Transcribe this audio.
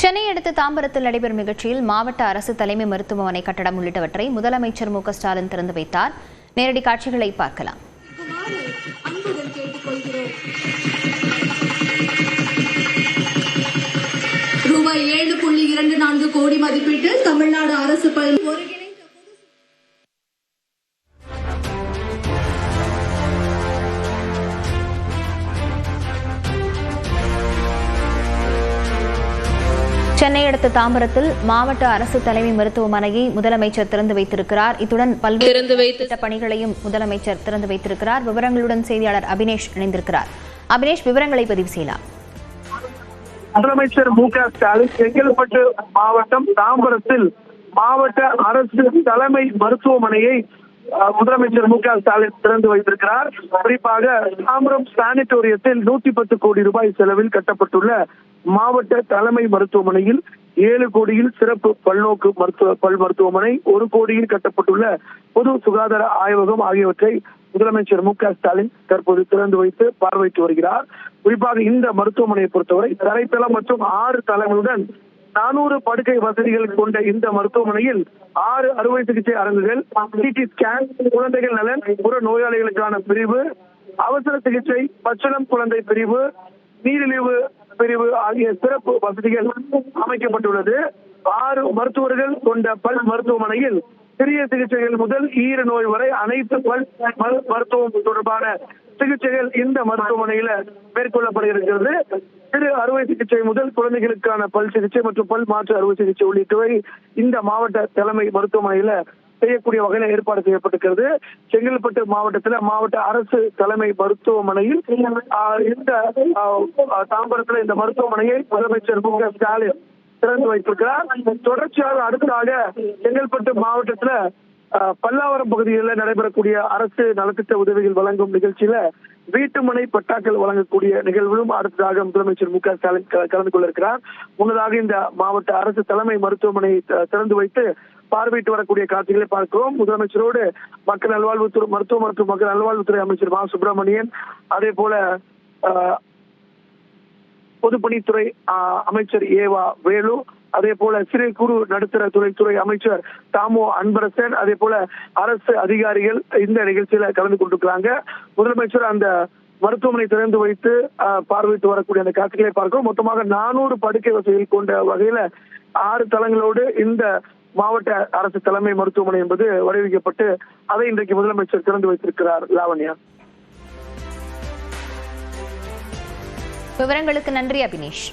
சென்னை அடுத்த தாம்பரத்தில் நடைபெறும் நிகழ்ச்சியில் மாவட்ட அரசு தலைமை மருத்துவமனை கட்டடம் உள்ளிட்டவற்றை முதலமைச்சர் மு.க.ஸ்டாலின் திறந்து வைத்தார். நேரடி காட்சிகளை பார்க்கலாம். ரூபாய் 7.24 கோடி மதிப்பீட்டில் தமிழ்நாடு அரசு பள்ளி சென்னை அடுத்த தாம்பரத்தில் மாவட்ட அரசு தலைமை மருத்துவமனையை முதலமைச்சர் திறந்து வைத்திருக்கிறார். இத்துடன் பல்வேறு திட்ட பணிகளையும் முதலமைச்சர் திறந்து வைத்திருக்கிறார். விவரங்களுடன் செய்தியாளர் அபினேஷ் இணைந்திருக்கிறார். அபினேஷ், விவரங்களை பதிவு செய்யலாம். முதலமைச்சர் மு.க.ஸ்டாலின் செங்கல்பட்டு மாவட்டம் தாம்பரத்தில் மாவட்ட அரசு தலைமை மருத்துவமனையை முதலமைச்சர் மு.க.ஸ்டாலின் திறந்து வைத்திருக்கிறார். குறிப்பாக தாம்பரம் சானிட்டோரியத்தில் 110 கோடி ரூபாய் செலவில் கட்டப்பட்டுள்ள மாவட்ட தலைமை மருத்துவமனையில் 7 கோடியில் சிறப்பு பல்நோக்கு பல் மருத்துவமனை, 1 கோடியில் கட்டப்பட்டுள்ள பொது சுகாதார ஆய்வகம் ஆகியவற்றை முதலமைச்சர் மு.க.ஸ்டாலின் தற்போது திறந்து வைத்து பார்வையிட்டு வருகிறார். குறிப்பாக இந்த மருத்துவமனையை பொறுத்தவரை தரைத்தளம் மற்றும் 6 தளங்களுடன் 400 படுக்கை வசதிகள் கொண்ட இந்த மருத்துவமனையில் 6 அறுவை சிகிச்சை அரங்குகள், சிடி ஸ்கேன், குழந்தைகள் நலன், புற நோயாளிகளுக்கான பிரிவு, அவசர சிகிச்சை, பச்சிளம் குழந்தை பிரிவு, நீரிழிவு பிரிவு ஆகிய சிறப்பு வசதிகள் அமைக்கப்பட்டுள்ளது. 6 மருத்துவர்கள் கொண்ட பல் மருத்துவமனையில் சிறிய சிகிச்சைகள் முதல் ஈர நோய் வரை அனைத்து பல் மருத்துவம் தொடர்பான சிகிச்சைகள் இந்த மருத்துவமனையில மேற்கொள்ளப்படுகிறது. சிறு அறுவை சிகிச்சை முதல் குழந்தைகளுக்கான பல் சிகிச்சை மற்றும் பல் மாற்று அறுவை சிகிச்சை உள்ளிட்டவை இந்த மாவட்ட தலைமை மருத்துவமனையில செய்யக்கூடிய வகையில் ஏற்பாடு செய்யப்பட்டிருக்கிறது. செங்கல்பட்டு மாவட்டத்தில் மாவட்ட அரசு தலைமை மருத்துவமனையில் இந்த தாம்பரத்தில் இந்த மருத்துவமனையை முதலமைச்சர் மு.க.ஸ்டாலின் திறந்து வைத்திருக்கிறார். தொடர்ச்சியாக அடுத்ததாக செங்கல்பட்டு மாவட்டத்தில் பல்லாவரம் பகுதிகளில் நடைபெறக்கூடிய அரசு நலத்திட்ட உதவிகள் வழங்கும் நிகழ்ச்சியில வீட்டுமனை பட்டாக்கள் வழங்கக்கூடிய நிகழ்விலும் அடுத்ததாக முதலமைச்சர் மு.க.ஸ்டாலின் கலந்து கொள்ள இருக்கிறார். முன்னதாக இந்த மாவட்ட அரசு தலைமை மருத்துவமனையை திறந்து வைத்து பார்வையிட்டு வரக்கூடிய காட்சிகளை பார்க்கிறோம். முதலமைச்சரோடு மக்கள் நல்வாழ்வுத்துறை மருத்துவ மற்றும் மக்கள் நல்வாழ்வுத்துறை அமைச்சர் மா. சுப்பிரமணியன், அதே போல பொதுப்பணித்துறை அமைச்சர் ஏவா வேலு, அதே போல சிறு குறு நடுத்தர துறை அமைச்சர் தாமோ அன்பரசன், அதே போல அரசு அதிகாரிகள் இந்த நிகழ்ச்சியில கலந்து கொண்டிருக்கிறாங்க. முதலமைச்சர் அந்த மருத்துவமனை திறந்து வைத்து பார்வையிட்டு வரக்கூடிய அந்த காட்சிகளை பார்க்கிறோம். மொத்தமாக 400 படுக்கை வசதிகள் கொண்ட வகையில 6 தளங்களோடு இந்த மாவட்ட அரசு தலைமை மருத்துவமனை என்பது வடிவமைக்கப்பட்டு அதை இன்றைக்கு முதலமைச்சர் திறந்து வைத்திருக்கிறார். லாவண்யா, விவரங்களுக்கு நன்றி அபினேஷ்.